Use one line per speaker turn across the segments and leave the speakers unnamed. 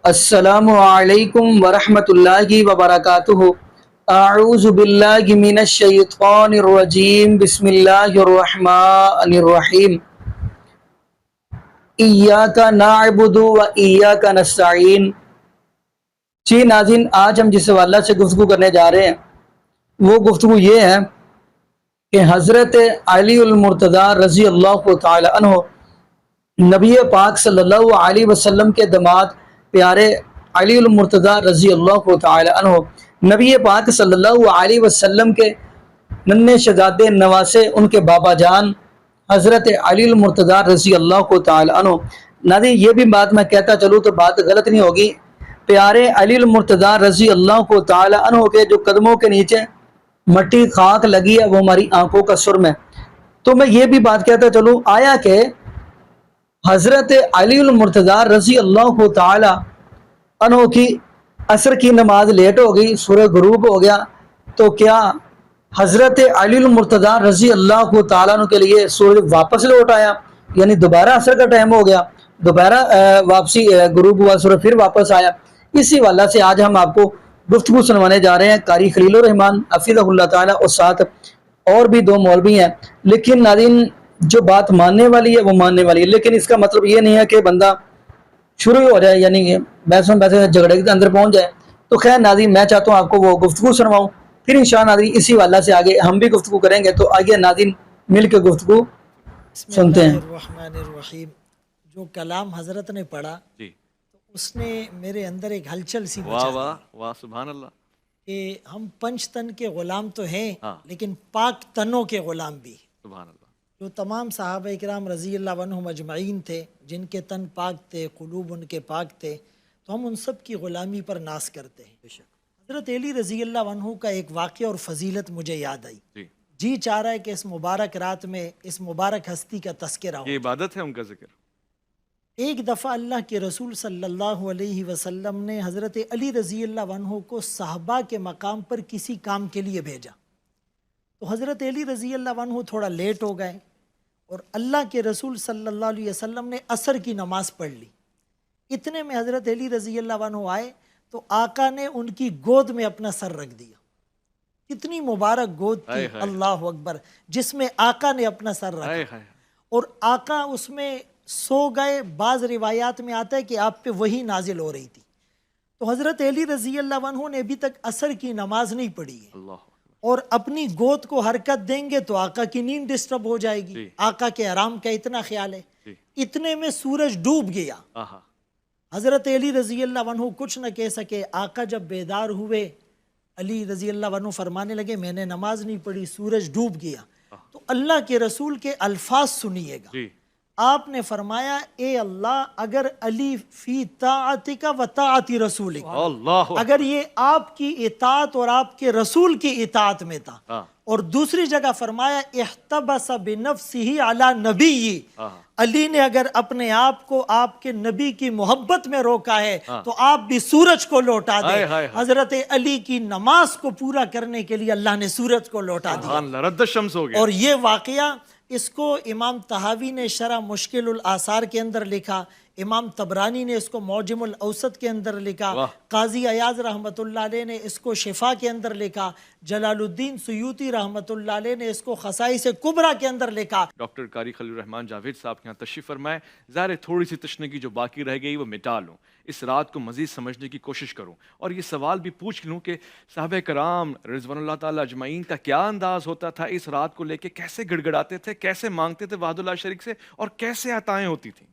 السلام علیکم ورحمۃ اللہ وبرکاتہ۔ اعوذ باللہ من الشیطان الرجیم، بسم اللہ الرحمن الرحیم۔ ایاک نعبد و ایاک نستعین۔ جی ناظرین، آج ہم جس حوالہ سے گفتگو کرنے جا رہے ہیں وہ گفتگو یہ ہے کہ حضرت علی المرتضیٰ رضی اللہ تعالی عنہ نبی پاک صلی اللہ علیہ وسلم کے داماد پیارے علی المرتضیٰ رضی اللہ تعالی عنہ نبی پاک صلی اللہ علیہ وسلم کے ننھے شہزادے نواسے ان کے بابا جان حضرت علی المرتضیٰ رضی اللہ تعالی عنہ۔ ناظرین، یہ بھی بات میں کہتا چلوں تو بات غلط نہیں ہوگی، پیارے علی المرتضیٰ رضی اللہ تعالی عنہ کے جو قدموں کے نیچے مٹی خاک لگی ہے وہ ہماری آنکھوں کا سرم ہے۔ تو میں یہ بھی بات کہتا چلوں، آیا کہ حضرت علی المرتضیٰ رضی اللہ تعالی عنہ کی عصر کی نماز لیٹ ہو گئی، سورج غروب ہو گیا، تو کیا حضرت علی المرتضیٰ رضی اللہ تعالیٰ عنہ کے لیے سورج واپس لوٹ آیا؟ یعنی دوبارہ عصر کا ٹائم ہو گیا، دوبارہ واپسی غروب ہوا، سورج پھر واپس آیا؟ اسی والہ سے آج ہم آپ کو گفتگو سنوانے جا رہے ہیں قاری خلیل الرحمان حفظہ اللہ تعالیٰ، اور ساتھ اور بھی دو مولوی ہیں۔ لیکن ناظرین، جو بات ماننے والی ہے وہ ماننے والی ہے، لیکن اس کا مطلب یہ نہیں ہے کہ بندہ شروع ہو جائے، یعنی کہ بحثوں بحث جھگڑے کے اندر پہنچ جائے۔ تو خیر ناظرین، میں چاہتا ہوں آپ کو وہ گفتگو سنواؤں، پھر انشاءاللہ ناظرین اسی والہ سے آگے ہم بھی گفتگو کریں گے۔ تو آئیے ناظرین مل کے گفتگو
بسم
سنتے
اللہ
ہیں۔
الرحمن الرحیم۔ جو کلام حضرت نے پڑھا
جی،
تو اس نے میرے اندر ایک ہلچل سی
واہ
مچا
واہ
دی
واہ، سبحان اللہ۔
کہ ہم پنچ تن کے غلام تو ہیں،
ہاں،
لیکن پاک تنوں کے غلام بھی۔
سبحان اللہ۔
جو تمام صحابہ کرام رضی اللہ عنہم اجمعین تھے، جن کے تن پاک تھے، قلوب ان کے پاک تھے، تو ہم ان سب کی غلامی پر ناز کرتے ہیں۔ حضرت علی رضی اللہ عنہ کا ایک واقعہ اور فضیلت مجھے یاد آئی،
جی،
جی چاہ رہا ہے کہ اس مبارک رات میں اس مبارک ہستی کا تذکرہ ہو۔
یہ عبادت ہے ان کا ذکر۔
ایک دفعہ اللہ کے رسول صلی اللہ علیہ وسلم نے حضرت علی رضی اللہ عنہ کو صحابہ کے مقام پر کسی کام کے لیے بھیجا، تو حضرت علی رضی اللہ عنہ تھوڑا لیٹ ہو گئے، اور اللہ کے رسول صلی اللہ علیہ وسلم نے عصر کی نماز پڑھ لی۔ اتنے میں حضرت علی رضی اللہ عنہ آئے تو آقا نے ان کی گود میں اپنا سر رکھ دیا۔ کتنی مبارک گود تھی،
ہائے ہائے
اللہ اکبر، جس میں آقا نے اپنا سر رکھا،
ہائے ہائے،
اور آقا اس میں سو گئے۔ بعض روایات میں آتا ہے کہ آپ پہ وہی نازل ہو رہی تھی۔ تو حضرت علی رضی اللہ عنہ نے ابھی تک عصر کی نماز نہیں پڑھی ہے،
اللہ اکبر۔
اور اپنی گود کو حرکت دیں گے تو آقا کی نیند ڈسٹرب ہو جائے گی،
جی،
آقا کے آرام کا اتنا خیال ہے۔
جی،
اتنے میں سورج ڈوب گیا،
آہا،
حضرت علی رضی اللہ عنہ کچھ نہ کہہ سکے۔ آقا جب بیدار ہوئے، علی رضی اللہ عنہ فرمانے لگے میں نے نماز نہیں پڑھی، سورج ڈوب گیا۔ تو اللہ کے رسول کے الفاظ سنیے گا،
جی،
آپ نے فرمایا اے اللہ، اگر علی فی طاعتک و طاعت رسولک،
اللہ
اگر یہ آپ کی اطاعت اور آپ کے رسول کی اطاعت میں تھا،
ہاں،
اور دوسری جگہ فرمایا احتبس بنفسہ علی نبی،
آہا،
علی نے اگر اپنے آپ کو آپ کے نبی کی محبت میں روکا ہے
ہاں،
تو آپ بھی سورج کو لوٹا دیں۔
ہائے ہائے ہائے،
حضرت علی کی نماز کو پورا کرنے کے لیے اللہ نے سورج کو لوٹا دیا۔
سبحان اللہ، رد الشمس ہو گیا۔
اور یہ واقعہ، اس کو امام طحاوی نے شرح مشکل الآثار کے اندر لکھا، امام طبرانی نے اس کو معجم الاوسط کے اندر لکھا،
واہ،
قاضی ایاز رحمۃ اللہ علیہ نے اس کو شفا کے اندر لکھا، جلال الدین سیوطی رحمۃ اللہ علیہ نے اس کو خصائص کبریٰ کے اندر لکھا۔
ڈاکٹر قاری خلیل الرحمان جاوید صاحب کے یہاں تشریف فرمائے۔ ظاہر ہے تھوڑی سی تشنگی جو باقی رہ گئی وہ مٹا لوں، اس رات کو مزید سمجھنے کی کوشش کروں، اور یہ سوال بھی پوچھ لوں کہ صحابہ کرام رضوان اللہ تعالیٰ اجمعین کا کیا انداز ہوتا تھا اس رات کو لے کے، کیسے گڑ گڑاتے تھے، کیسے مانگتے تھے وحد اللہ شریک سے، اور کیسے عطائیں ہوتی تھیں؟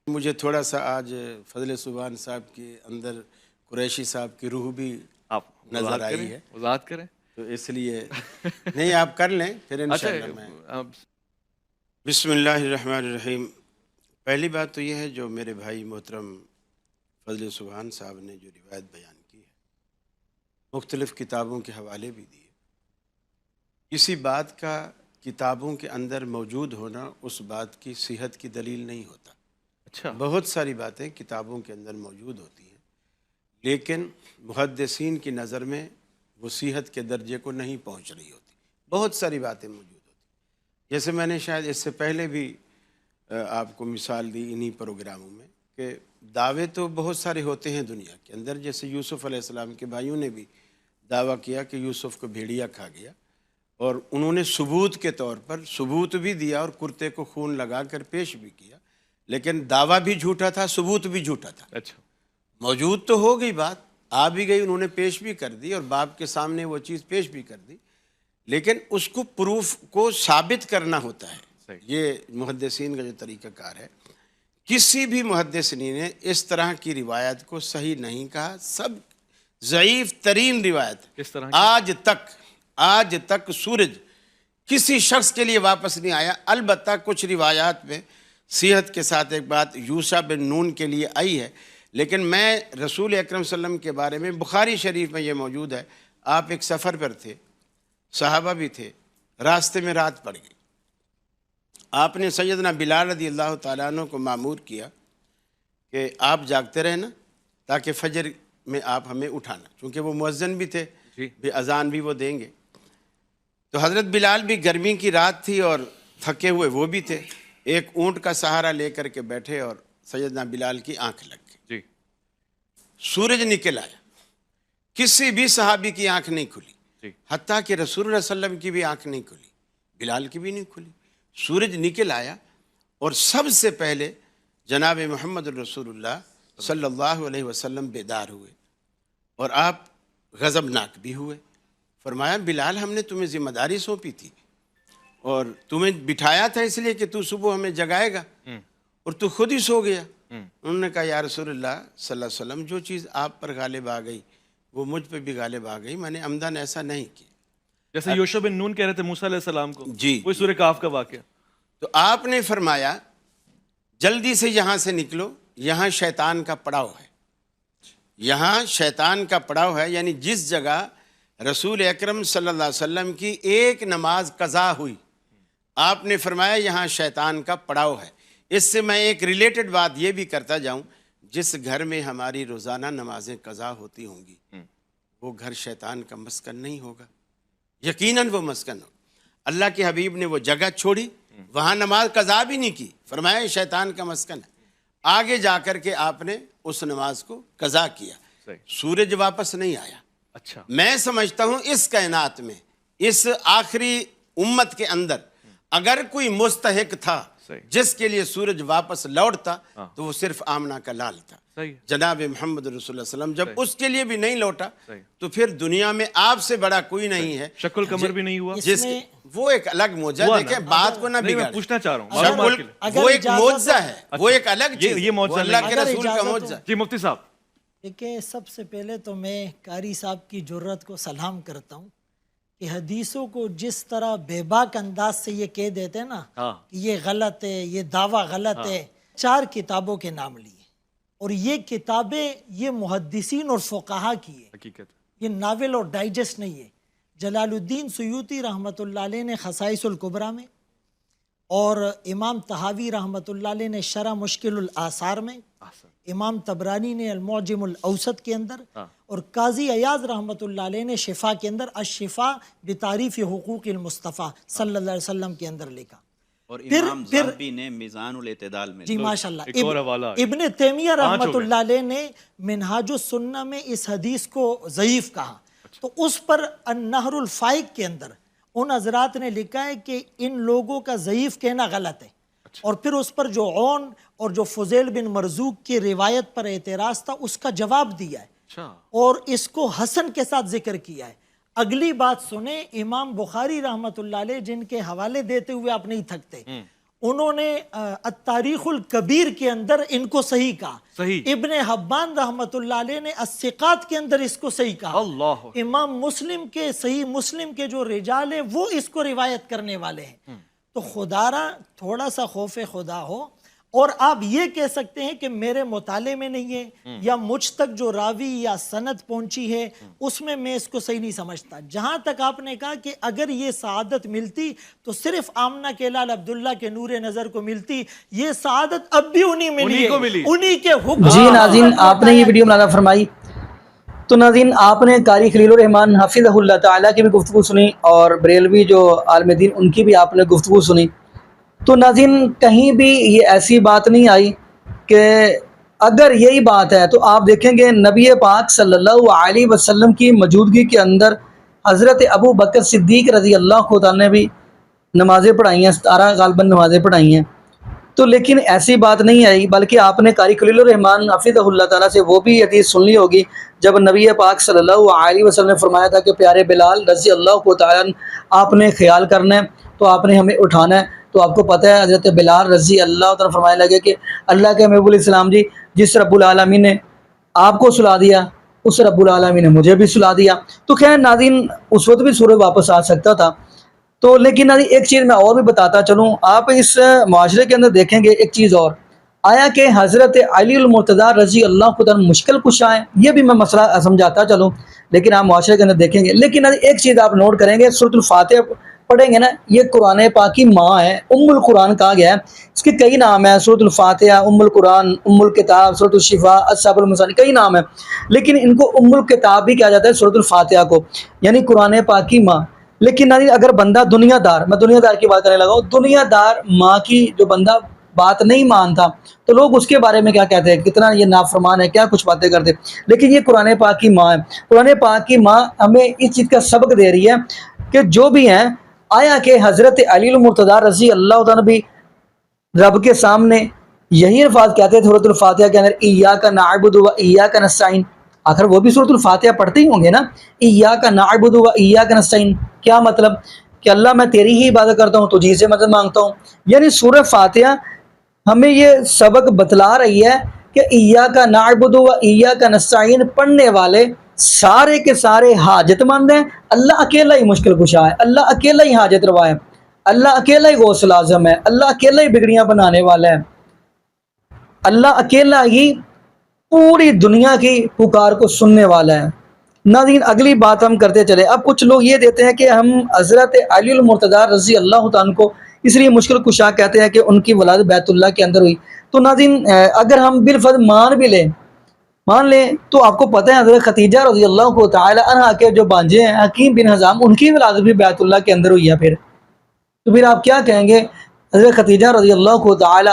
مجھے تھوڑا سا آج فضل سبحان صاحب کے اندر قریشی صاحب کی روح بھی
آپ
نظر
وضاحت
آئی
کریں،
ہے،
وضاحت کریں۔
تو اس لیے نہیں آپ کر لیں پھر انشاءاللہ میں۔
اچھا،
بسم اللہ الرحمن الرحیم۔ پہلی بات تو یہ ہے جو میرے بھائی محترم فضل سبحان صاحب نے جو روایت بیان کی ہے، مختلف کتابوں کے حوالے بھی دیے، کسی بات کا کتابوں کے اندر موجود ہونا اس بات کی صحت کی دلیل نہیں ہوتا۔
اچھا،
بہت ساری باتیں کتابوں کے اندر موجود ہوتی ہیں، لیکن محدثین کی نظر میں وہ صحت کے درجے کو نہیں پہنچ رہی ہوتی۔ بہت ساری باتیں موجود ہوتی ہیں، جیسے میں نے شاید اس سے پہلے بھی آپ کو مثال دی انہی پروگراموں میں کہ دعوے تو بہت سارے ہوتے ہیں دنیا کے اندر، جیسے یوسف علیہ السلام کے بھائیوں نے بھی دعویٰ کیا کہ یوسف کو بھیڑیا کھا گیا، اور انہوں نے ثبوت کے طور پر ثبوت بھی دیا اور کرتے کو خون لگا کر پیش بھی کیا، لیکن دعویٰ بھی جھوٹا تھا، ثبوت بھی جھوٹا تھا۔
اچھا،
موجود تو ہو گئی بات، آ بھی گئی، انہوں نے پیش بھی کر دی اور باپ کے سامنے وہ چیز پیش بھی کر دی، لیکن اس کو پروف کو ثابت کرنا ہوتا ہے۔
صحیح۔
یہ محدثین کا جو طریقہ کار ہے، کسی بھی محدثین نے اس طرح کی روایت کو صحیح نہیں کہا، سب ضعیف ترین روایت۔
کس طرح کی؟
آج تک سورج کسی شخص کے لیے واپس نہیں آیا، البتہ کچھ روایات میں صحت کے ساتھ ایک بات یوشع بن نون کے لیے آئی ہے، لیکن میں رسول اکرم صلی اللہ علیہ وسلم کے بارے میں بخاری شریف میں یہ موجود ہے، آپ ایک سفر پر تھے، صحابہ بھی تھے، راستے میں رات پڑ گئی، آپ نے سیدنا بلال رضی اللہ تعالیٰ عنہ کو مامور کیا کہ آپ جاگتے رہنا تاکہ فجر میں آپ ہمیں اٹھانا، چونکہ وہ مؤذن بھی تھے،
جی،
اذان بھی وہ دیں گے۔ تو حضرت بلال بھی گرمی کی رات تھی اور تھکے ہوئے وہ بھی تھے، ایک اونٹ کا سہارا لے کر کے بیٹھے اور سیدنا بلال کی آنکھ لگ گئی،
جی،
سورج نکل آیا، کسی بھی صحابی کی آنکھ نہیں کھلی،
جی،
حتیٰ کہ رسول اللہ صلی اللہ علیہ وسلم کی بھی آنکھ نہیں کھلی، بلال کی بھی نہیں کھلی، سورج نکل آیا اور سب سے پہلے جناب محمد رسول اللہ صلی اللہ علیہ وسلم بیدار ہوئے اور آپ غضبناک بھی ہوئے۔ فرمایا بلال ہم نے تمہیں ذمہ داری سونپی تھی اور تمہیں بٹھایا تھا اس لیے کہ تو صبح ہمیں جگائے گا اور تو خود ہی سو گیا۔ انہوں نے کہا یا رسول اللہ صلی اللہ علیہ وسلم، جو چیز آپ پر غالب آ گئی وہ مجھ پہ بھی غالب آ گئی، میں نے عمدن ایسا نہیں کیا۔
جیسے یوشع بن نون کہہ رہے تھے موسیٰ علیہ السلام کو،
جی،
وہی سورہ کاف کا واقعہ۔
تو آپ نے فرمایا جلدی سے یہاں سے نکلو، یہاں شیطان کا پڑاؤ ہے، یہاں شیطان کا پڑاؤ ہے، یعنی جس جگہ رسول اکرم صلی اللہ علیہ وسلم کی ایک نماز قضا ہوئی، آپ نے فرمایا یہاں شیطان کا پڑاؤ ہے۔ اس سے میں ایک ریلیٹڈ بات یہ بھی کرتا جاؤں، جس گھر میں ہماری روزانہ نمازیں قضا ہوتی ہوں گی وہ گھر شیطان کا مسکن نہیں ہوگا، یقیناً وہ مسکن ہوگا۔ اللہ کے حبیب نے وہ جگہ چھوڑی، وہاں نماز قضا بھی نہیں کی، فرمایا یہ شیطان کا مسکن ہے، آگے جا کر کے آپ نے اس نماز کو قضا کیا،
صحیح۔
سورج واپس نہیں آیا۔
اچھا،
میں سمجھتا ہوں اس کائنات میں اس آخری امت کے اندر اگر کوئی مستحق تھا
صحیح،
جس کے لیے سورج واپس لوٹتا تو وہ صرف آمنہ کا لال تھا،
صحیح،
جناب محمد رسول اللہ صلی اللہ علیہ وسلم۔ جب اس کے لیے بھی نہیں لوٹا
صحیح،
تو پھر دنیا میں آپ سے بڑا کوئی نہیں ہے،
شک القمر بھی نہیں ہوا۔
جس وہ ایک الگ معجزہ،
ہوا نا؟
دیکھیں بات کو نہ
نہیں، میں
بگاڑیں،
پوچھنا چاہ رہا ہوں
شک
معلومات کے لیے۔
اگر
وہ ایک
اجازت
معجزہ
ہو-
ہے، وہ ایک الگ چیز،
یہ معجزہ
وہ اللہ
نہیں
کے
ہے۔
رسول کا
اگر
معجزہ۔
جی مفتی صاحب،
دیکھیں سب سے پہلے تو میں قاری صاحب کی جرت کو سلام کرتا ہوں کہ حدیثوں کو جس طرح بے باک انداز سے یہ کہہ دیتے ہیں نا
ہاں،
کہ یہ غلط ہے، یہ دعویٰ غلط ہے۔ 4 کتابوں کے نام لیے اور یہ کتابیں یہ محدثین اور فقہا کی ہے،
حقیقت،
یہ ناول اور ڈائجسٹ نہیں ہے۔ جلال الدین سیوطی رحمۃ اللہ علیہ نے خصائص الکبریٰ میں، اور امام طحاوی رحمۃ اللہ علیہ نے شرح مشکل الآثار میں،
احسن،
امام طبرانی نے المعجم الاوسط کے اندر،
ہاں،
اور قاضی ایاز رحمۃ اللہ علیہ نے شفا کے اندر الشفا بتعریف حقوق المصطفیٰ صلی اللہ علیہ وسلم کے اندر لکھا۔
اور
پھر-
امام
پھر-
ذہبی نے میزان الاعتدال میں
جی ماشاءاللہ،
ایک اور حوالہ ہے۔
ابن تیمیہ
5 ہو
رحمۃ
گئے۔
اللہ علیہ نے منہاج السنہ میں اس حدیث کو ضعیف کہا، تو اس پر النہر الفائق کے اندر ان حضرات نے لکھا ہے کہ ان لوگوں کا ضعیف کہنا غلط ہے، اور پھر اس پر جو عون اور جو فضیل بن مرزوق کی روایت پر اعتراض تھا اس کا جواب دیا ہے،
اچھا،
اور اس کو حسن کے ساتھ ذکر کیا ہے۔ اگلی بات سنیں، امام بخاری رحمۃ اللہ علیہ جن کے حوالے دیتے ہوئے آپ نہیں تھکتے، انہوں نے التاریخ الکبیر کے اندر ان کو صحیح کہا،
صحیح،
ابن حبان رحمۃ اللہ علیہ نے الثقات کے اندر اس کو صحیح کہا،
اللہ،
امام مسلم کے صحیح مسلم کے جو رجال ہیں وہ اس کو روایت کرنے والے ہیں۔ تو خدارا تھوڑا سا خوف خدا ہو، اور آپ یہ کہہ سکتے ہیں کہ میرے مطالعے میں نہیں ہے، یا مجھ تک جو راوی یا سند پہنچی ہے اس میں اس کو صحیح نہیں سمجھتا۔ جہاں تک آپ نے کہا کہ اگر یہ سعادت ملتی تو صرف آمنہ کے لال عبداللہ کے نور نظر کو ملتی، یہ سعادت اب بھی انہی میں
انہی کو ملی،
انہی کے حکم۔
جی ناظرین، آپ نے یہ ویڈیو ملاحظہ فرمائی، تو ناظرین آپ نے قاری خلیل الرحمان حفظہ اللہ تعالیٰ کی بھی گفتگو سنی اور بریلوی جو عالم دین ان کی بھی آپ نے گفتگو سنی۔ تو ناظرین کہیں بھی یہ ایسی بات نہیں آئی کہ اگر یہی بات ہے تو آپ دیکھیں گے نبی پاک صلی اللہ علیہ وسلم کی موجودگی کے اندر حضرت ابو بکر صدیق رضی اللہ تعالیٰ نے بھی نمازیں پڑھائی ہیں، 17 غالباً نمازیں پڑھائی ہیں. تو لیکن ایسی بات نہیں آئی، بلکہ آپ نے قاری خلیل الرحمان حفظہ اللہ تعالیٰ سے وہ بھی حدیث سن لی ہوگی جب نبی پاک صلی اللہ علیہ وسلم نے فرمایا تھا کہ پیارے بلال رضی اللہ تعالیٰ آپ نے خیال کرنا ہے تو آپ نے ہمیں اٹھانا ہے. تو آپ کو پتہ ہے حضرت بلال رضی اللہ تعالیٰ فرمانے لگے کہ اللہ کے محبوب علیہ السلام جی، جس رب العالمین نے آپ کو سلا دیا اس رب العالمین نے مجھے بھی سلا دیا. تو خیر ناظرین، اس وقت بھی سورج واپس آ سکتا تھا. تو لیکن ایک چیز میں اور بھی بتاتا چلوں، آپ اس معاشرے کے اندر دیکھیں گے ایک چیز اور، آیا کہ حضرت علی المرتضیٰ رضی اللہ عنہ مشکل کشا ہیں، یہ بھی میں مسئلہ سمجھاتا چلوں، لیکن آپ معاشرے کے اندر دیکھیں گے. لیکن ایک چیز آپ نوٹ کریں گے، سورۃ الفاتحہ پڑھیں گے نا، یہ قرآن پاک کی ماں ہے، ام القرآن کہا گیا ہے. اس کے کئی نام ہیں، سورۃ الفاتحہ، ام القرآن، ام الکتاب، سورۃ الشفاء، الصبر المثانی، کئی نام ہیں، لیکن ان کو ام الکتاب بھی کہا جاتا ہے سورۃ الفاتحہ کو، یعنی قرآن پاک کی ماں. لیکن ناظرین اگر بندہ دنیا دار، میں دنیا دار کی بات کرنے لگا ہوں، دنیا دار ماں کی جو بندہ بات نہیں مانتا تو لوگ اس کے بارے میں کیا کہتے ہیں، کتنا یہ نافرمان ہے، کیا کچھ باتیں کرتے. لیکن یہ قرآن پاک کی ماں ہے. قرآن پاک کی ماں ہمیں اس چیز کا سبق دے رہی ہے کہ جو بھی ہیں، آیا کہ حضرت علی المرتضیٰ رضی اللہ عنہ بھی رب کے سامنے یہی الفاظ کہتے تھے سورۃ الفاتحہ کے اندر، ایاک نعبد و ایاک نستعین. آخر وہ بھی سورۃ الفاتحہ پڑھتے ہی ہوں گے نا، ایاک نعبد و ایاک نستعین. کیا مطلب کہ اللہ میں تیری ہی عبادت کرتا ہوں، تجھی سے مدد مانگتا ہوں. یعنی سورہ فاتحہ ہمیں یہ سبق بتلا رہی ہے کہ ایاک نعبد و ایاک نستعین پڑھنے والے سارے کے سارے حاجت مند ہیں. اللہ اکیلا ہی مشکل کشا ہے، اللہ اکیلا ہی حاجت روا ہے، اللہ اکیلا ہی غوث الاعظم ہے، اللہ اکیلا ہی بگڑیاں بنانے والا ہے، اللہ اکیلا ہی پوری دنیا کی پکار کو سننے والا ہے. ناظرین اگلی بات ہم کرتے چلے. اب کچھ لوگ یہ دیتے ہیں کہ ہم حضرت علی المرتضیٰ رضی اللہ تعالیٰ کو اس لیے مشکل کشا کہتے ہیں کہ ان کی ولادت بیت اللہ کے اندر ہوئی. تو ناظرین اگر ہم بالفرض مان لیں تو آپ کو پتہ ہے حضرت ختیجہ رضی اللہ تعالی عنہ کے جو بانجے ہیں حکیم بن حزام، ان کی ولادت بھی بیت اللہ کے اندر ہوئی ہے. پھر آپ کیا کہیں گے حضرت ختیجہ رضی اللہ تعالی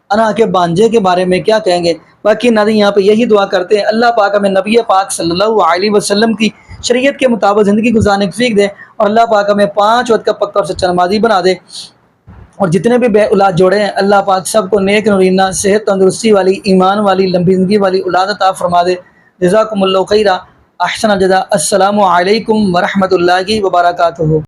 عنہ کے بانجے کے بارے میں کیا کہیں گے؟ باقی ناظرین یہاں پہ یہی دعا کرتے ہیں، اللہ پاک ہمیں نبی پاک صلی اللہ علیہ وسلم کی شریعت کے مطابق زندگی گزارنے کی توفیق دے، اور اللہ پاک ہمیں 5 وقت کا پکا اور سچا نمازی بنا دے. اور جتنے بھی بے اولاد جوڑے ہیں اللہ پاک سب کو نیک نورینہ، صحت، تندرستی والی، ایمان والی، لمبی زندگی والی اولاد عطا فرما دے. جزاکم اللہ خیرہ، احسن الجزاء. السلام علیکم ورحمۃ اللہ وبرکاتہ.